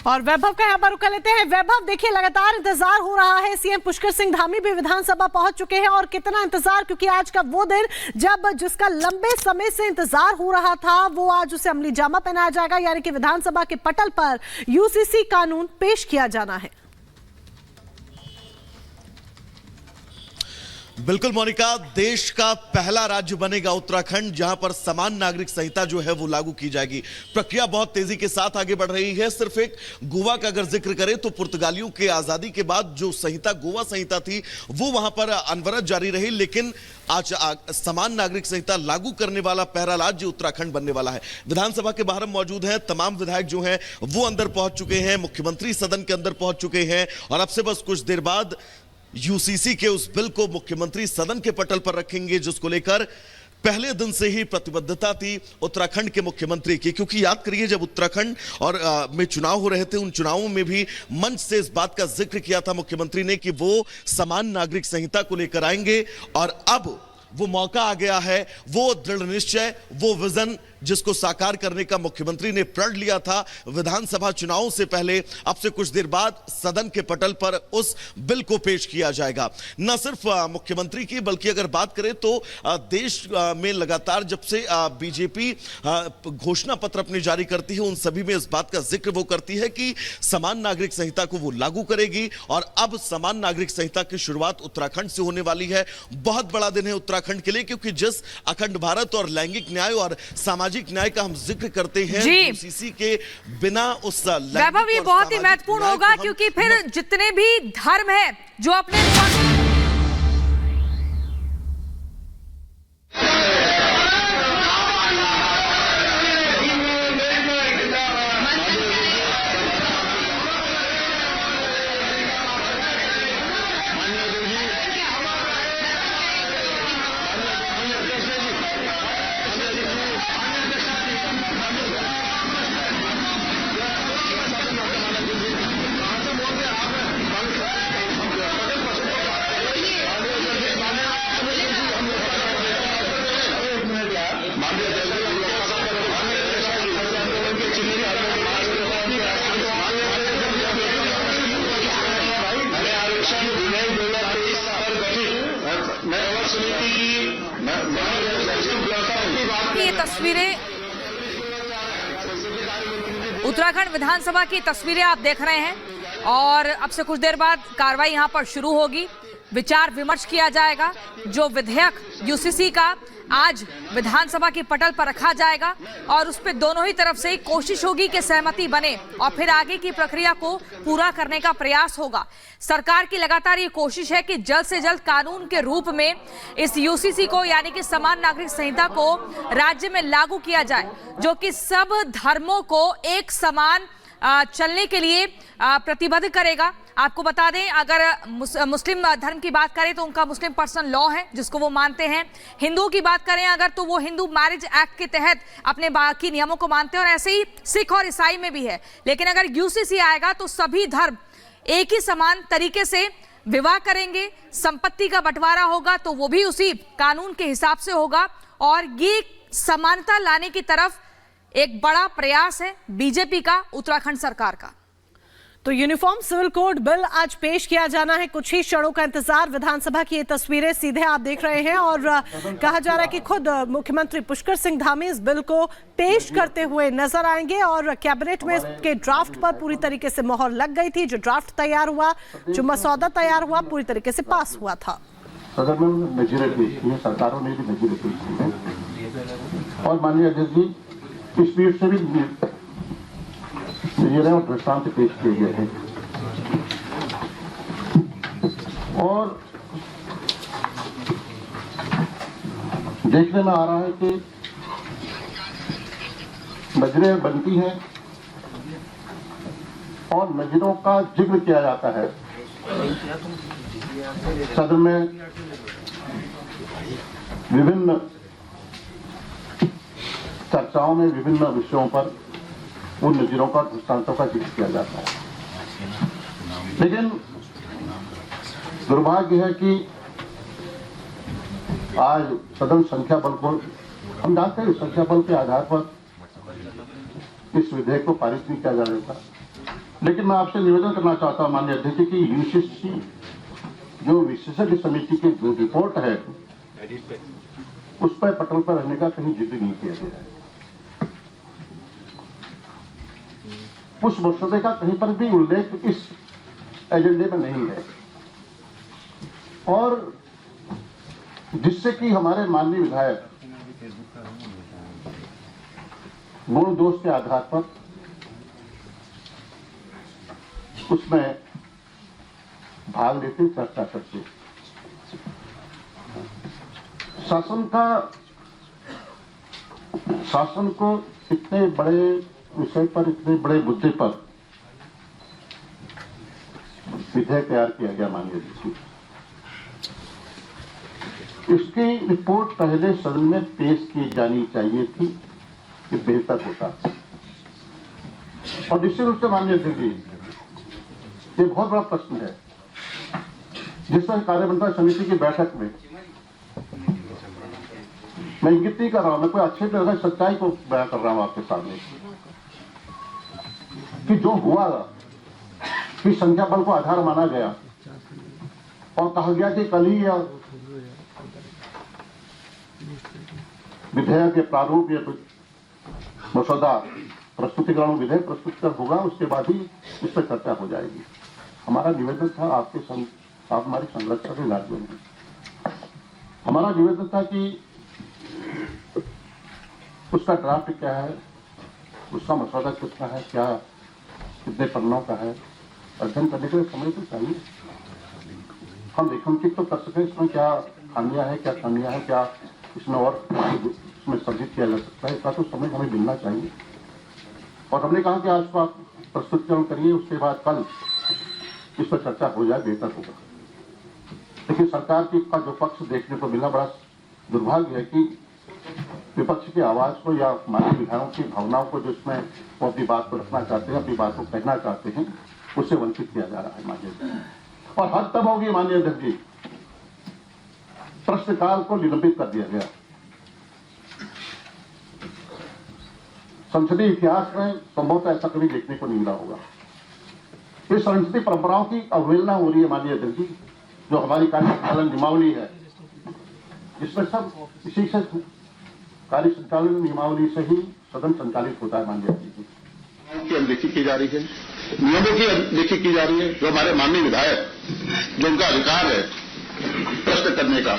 और वैभव का यहाँ पर रुक लेते हैं। वैभव, देखिए लगातार इंतजार हो रहा है, सीएम पुष्कर सिंह धामी भी विधानसभा पहुंच चुके हैं और कितना इंतजार, क्योंकि आज का वो दिन जब जिसका लंबे समय से इंतजार हो रहा था वो आज उसे अमली जामा पहनाया जाएगा, यानी कि विधानसभा के पटल पर यूसीसी कानून पेश किया जाना है। बिल्कुल मोनिका, देश का पहला राज्य बनेगा उत्तराखंड जहां पर समान नागरिक संहिता जो है वो लागू की जाएगी। प्रक्रिया बहुत तेजी के साथ आगे बढ़ रही है। सिर्फ एक गोवा का अगर जिक्र करें तो पुर्तगालियों के आजादी के बाद जो संहिता गोवा संहिता थी वो वहां पर अनवरत जारी रही, लेकिन आज समान नागरिक संहिता लागू करने वाला पहला राज्य उत्तराखंड बनने वाला है। विधानसभा के बाहर हम मौजूद हैं, तमाम विधायक जो हैं वो अंदर पहुंच चुके हैं, मुख्यमंत्री सदन के अंदर पहुंच चुके हैं और अब से बस कुछ देर बाद यूसीसी के उस बिल को मुख्यमंत्री सदन के पटल पर रखेंगे, जिसको लेकर पहले दिन से ही प्रतिबद्धता थी उत्तराखंड के मुख्यमंत्री की। क्योंकि याद करिए, जब उत्तराखंड और में चुनाव हो रहे थे, उन चुनावों में भी मंच से इस बात का जिक्र किया था मुख्यमंत्री ने कि वो समान नागरिक संहिता को लेकर आएंगे और अब वो मौका आ गया है, वो दृढ़ निश्चय, वो विजन जिसको साकार करने का मुख्यमंत्री ने प्रण लिया था विधानसभा चुनावों से पहले, अब से कुछ देर बाद सदन के पटल पर उस बिल को पेश किया जाएगा। न सिर्फ मुख्यमंत्री की, बल्कि अगर बात करें तो देश में लगातार जब से बीजेपी घोषणा पत्र अपनी जारी करती है, उन सभी में इस बात का जिक्र वो करती है कि समान नागरिक संहिता को वो लागू करेगी और अब समान नागरिक संहिता की शुरुआत उत्तराखंड से होने वाली है। बहुत बड़ा दिन है उत्तराखंड के लिए, क्योंकि जिस अखंड भारत और लैंगिक न्याय और सामाजिक न्याय का हम जिक्र करते हैं, यूसीसी के बिना उस वैभव ये बहुत ही महत्वपूर्ण होगा, क्योंकि फिर जितने भी धर्म है जो अपने ये तस्वीरें उत्तराखंड विधानसभा की तस्वीरें आप देख रहे हैं और अब से कुछ देर बाद कार्रवाई यहां पर शुरू होगी, विचार विमर्श किया जाएगा। जो विधेयक यूसीसी का आज विधानसभा के पटल पर रखा जाएगा और उस पर दोनों ही तरफ से कोशिश होगी कि सहमति बने और फिर आगे की प्रक्रिया को पूरा करने का प्रयास होगा। सरकार की लगातार ये कोशिश है कि जल्द से जल्द कानून के रूप में इस यूसीसी को, यानी कि समान नागरिक संहिता को राज्य में लागू किया जाए, जो कि सब धर्मों को एक समान चलने के लिए प्रतिबद्ध करेगा। आपको बता दें, अगर मुस्लिम धर्म की बात करें तो उनका मुस्लिम पर्सनल लॉ है जिसको वो मानते हैं। हिंदुओं की बात करें अगर, तो वो हिंदू मैरिज एक्ट के तहत अपने बाकी नियमों को मानते हैं और ऐसे ही सिख और ईसाई में भी है। लेकिन अगर यूसीसी आएगा तो सभी धर्म एक ही समान तरीके से विवाह करेंगे, संपत्ति का बंटवारा होगा तो वो भी उसी कानून के हिसाब से होगा और ये समानता लाने की तरफ एक बड़ा प्रयास है बीजेपी का, उत्तराखंड सरकार का। तो यूनिफॉर्म सिविल कोड बिल आज पेश किया जाना है, कुछ ही क्षणों का इंतजार। विधानसभा की ये तस्वीरें सीधे आप देख रहे हैं और कहा जा रहा है कि खुद मुख्यमंत्री पुष्कर सिंह धामी इस बिल को पेश करते हुए नजर आएंगे और कैबिनेट में इसके ड्राफ्ट पर पूरी तरीके से मोहर लग गई थी। जो ड्राफ्ट तैयार हुआ, जो मसौदा तैयार हुआ, पूरी तरीके से पास हुआ था। सरकारों ने भी और माननीय अध्यक्ष जी इस स्पीड से भी और दृष्टांत पेश किए गए हैं और देखने में आ रहा है कि नजरें बनती हैं और नजरों का जिक्र किया जाता है। सदन में विभिन्न चर्चाओं में विभिन्न विषयों पर उन नजीरों का, दृष्टांतों का जिक्र किया जाता है। लेकिन दुर्भाग्य है कि आज सदन संख्या बल को, हम जानते हैं संख्या बल के आधार पर इस विधेयक को पारित नहीं किया जा सकता, लेकिन मैं आपसे निवेदन करना चाहता हूं माननीय अध्यक्ष जी कि यूसीसी जो विशेषज्ञ समिति की जो रिपोर्ट है उस पर पटल पर रहने का कहीं जिक्र नहीं किया गया है। उस मसौदे का कहीं पर भी उल्लेख इस एजेंडे में नहीं है और जिससे कि हमारे माननीय विधायक गुण दोष के आधार पर उसमें भाग लेते, चर्चा करते। शासन को इतने बड़े विषय पर, इतने बड़े मुद्दे पर विधेयक तैयार किया गया माननीय जी। इसकी रिपोर्ट पहले सदन में पेश की जानी चाहिए थी कि बेहतर होता और निश्चित रूप से माननीय जी ये बहुत बड़ा प्रश्न है जिसमें कार्यमंत्रणा समिति की बैठक में मैं इंगित नहीं कर रहा हूं, मैं कोई अच्छे तरह सच्चाई को बयां कर रहा हूं आपके सामने कि जो हुआ कि संख्या बल को आधार माना गया और कहा गया कि कल ही यह विधेयक के प्रारूप या मसौदा प्रस्तुतिकरण विधेयक प्रस्तुतिकरण होगा, उसके बाद ही इस पर चर्चा हो जाएगी। हमारा निवेदन था आप हमारी संरक्षण के राज्यों में हमारा निवेदन था कि उसका ड्राफ्ट क्या है, उसका मसौदा कितना है, क्या कितने पन्नों का है, अध्ययन करने के लिए समय तो चाहिए। हम रेखांकित तो कर सकें इसमें क्या खामियां है, क्या कमियां है, क्या इसमें और इसमें सर्जित किया जा सकता है, इसका तो समय हमें मिलना चाहिए। और हमने कहा कि आज को आप प्रस्तुतिकरण करिए, उसके बाद कल इस पर चर्चा हो जाए, बेहतर होगा। लेकिन सरकार का जो पक्ष देखने को मिला, बड़ा दुर्भाग्य है कि विपक्ष की आवाज को या माननीय विधायकों की भावनाओं को जो इसमें वो अपनी बात को रखना चाहते हैं, अपनी बात को कहना चाहते हैं, उससे वंचित किया जा रहा है माननीय जी। और हद तब होगी माननीय अध्यक्ष जी, प्रश्नकाल को निलंबित कर दिया गया। संसदीय इतिहास में संभवतः ऐसा कभी देखने को नहीं मिला होगा। इस संसदीय परंपराओं की अवहेलना हो रही है माननीय अध्यक्ष जी। जो हमारी कार्य संचालन नियमावली है, इसमें सब इसी से कार्य संचालन नियमावली से ही सदन संचालित होता है माननीय अध्यक्ष जी। की अनदेखी की जा रही है, नियमों की अनदेखी की जा रही है। जो हमारे माननीय विधायक, जो उनका अधिकार है प्रश्न करने का,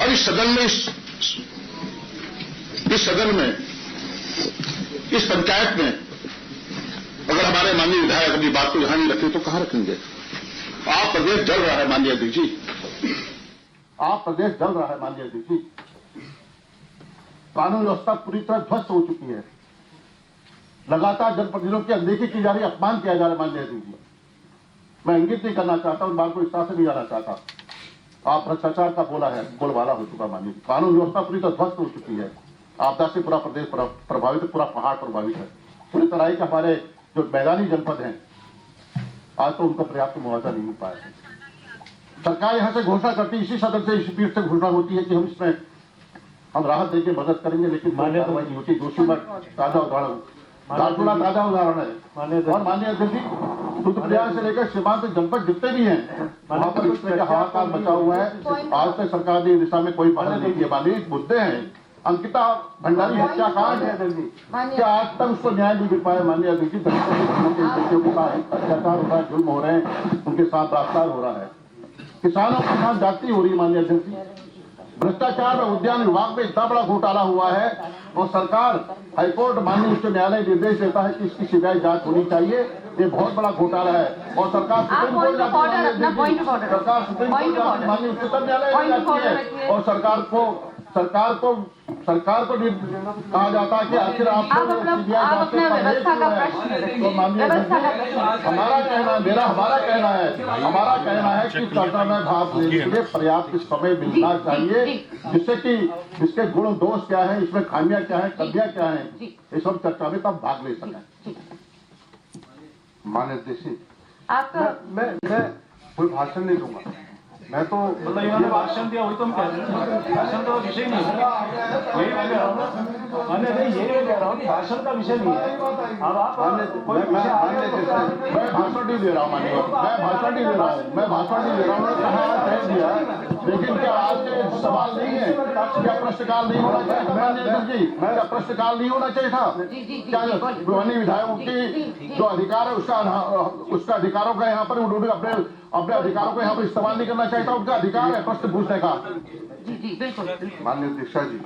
और इस सदन में इस पंचायत में अगर हमारे माननीय विधायक अपनी बात को यहां नहीं रखें तो कहां रखेंगे। आप प्रदेश जल रहा है माननीय अध्यक्ष जी, आप प्रदेश जल रहा है माननीय अध्यक्ष जी। कानून व्यवस्था पूरी तरह ध्वस्त हो चुकी है। लगातार जनप्रतिनिधियों की अनदेखी की जा रही है, अपमान किया जा रहा है माननीय अध्यक्ष जी। मैं इंगित नहीं करना चाहता, उन बात को इस तरह से नहीं जाना चाहता। आप भ्रष्टाचार का बोलबाला हो चुका माननीय जी। कानून व्यवस्था पूरी तरह ध्वस्त हो चुकी है। आपदा से पूरा प्रदेश प्रभावित है, पूरा पहाड़ प्रभावित है। पूरी तरह के हमारे जो मैदानी जनपद हैं, आज तो उनका पर्याप्त मुआवजा नहीं मिल पाया है। सरकार यहां से घोषणा करती है, इसी सदन से, इसी पीठ से घोषणा होती है कि हम इसमें राहत देकर मदद करेंगे, लेकिन मान्य तो नहीं होती। दोषी ताजा उदाहरण ताजा उदाहरण है। और माननीय अध्यक्ष जी, रुद्रप्रयाग से लेकर सीमांत जनपद जितने भी हैं, वहां पर इस तरह का हाहाकार मचा हुआ है। आज तक सरकार ने दिशा में कोई पहल नहीं किया। माननीय मुद्दे हैं, अंकिता भंडारी हत्याकांड है, क्या आज तक उसको न्याय नहीं मिल पाया माननीय अध्यक्ष जी। बच्चों के साथ अत्याचार हो रहा है, जुल्म हो रहे हैं, उनके साथ बलात्कार हो रहा है, किसानों के साथ जाति हो रही है माननीय अध्यक्ष जी। भ्रष्टाचार और उद्यान विभाग में इतना बड़ा घोटाला हुआ है और सरकार, हाईकोर्ट, माननीय उच्च न्यायालय निर्देश देता है कि इसकी सीबीआई जांच होनी चाहिए। ये बहुत बड़ा घोटाला है और सरकार सुप्रीम कोर्ट जाती है, माननीय उच्चतम न्यायालय जाती है और सरकार को कहा जाता है कि आखिर आप हमारा कहना है कि चर्चा में भाग लेने के लिए पर्याप्त समय मिलना चाहिए, जिससे कि इसके गुण दोष क्या है, इसमें खामियां क्या है, कमियां क्या है, इस सब चर्चा में तब भाग ले सकें। माननीय अध्यक्ष, मैं कोई भाषण नहीं दूंगा। मैं तो इन्होंने भाषण दिया, वही तो हम कह रहे हैं, भाषण तो विषय नहीं है। मैंने ये कह रहा हूँ कि भाषण का विषय नहीं है। अब आप कोई विषय मैं भाषण नहीं दे रहा हूँ, माननीय, मैं भाषण नहीं दे रहा हूँ, मैं भाषण नहीं दे रहा हूँ, कहा कह दिया। लेकिन क्या आपके सवाल नहीं है, क्या प्रश्नकाल नहीं होना चाहिए था माननीय जी? क्या प्रश्नकाल नहीं होना चाहिए था? क्या माननीय विधायकों की जो अधिकार है उसका अधिकारों का यहाँ पर उन्होंने अपने अधिकारों को यहाँ पर इस्तेमाल नहीं करना चाहिए था? उनका अधिकार है प्रश्न पूछने का। जी बिल्कुल। माननीय अध्यक्षा जी,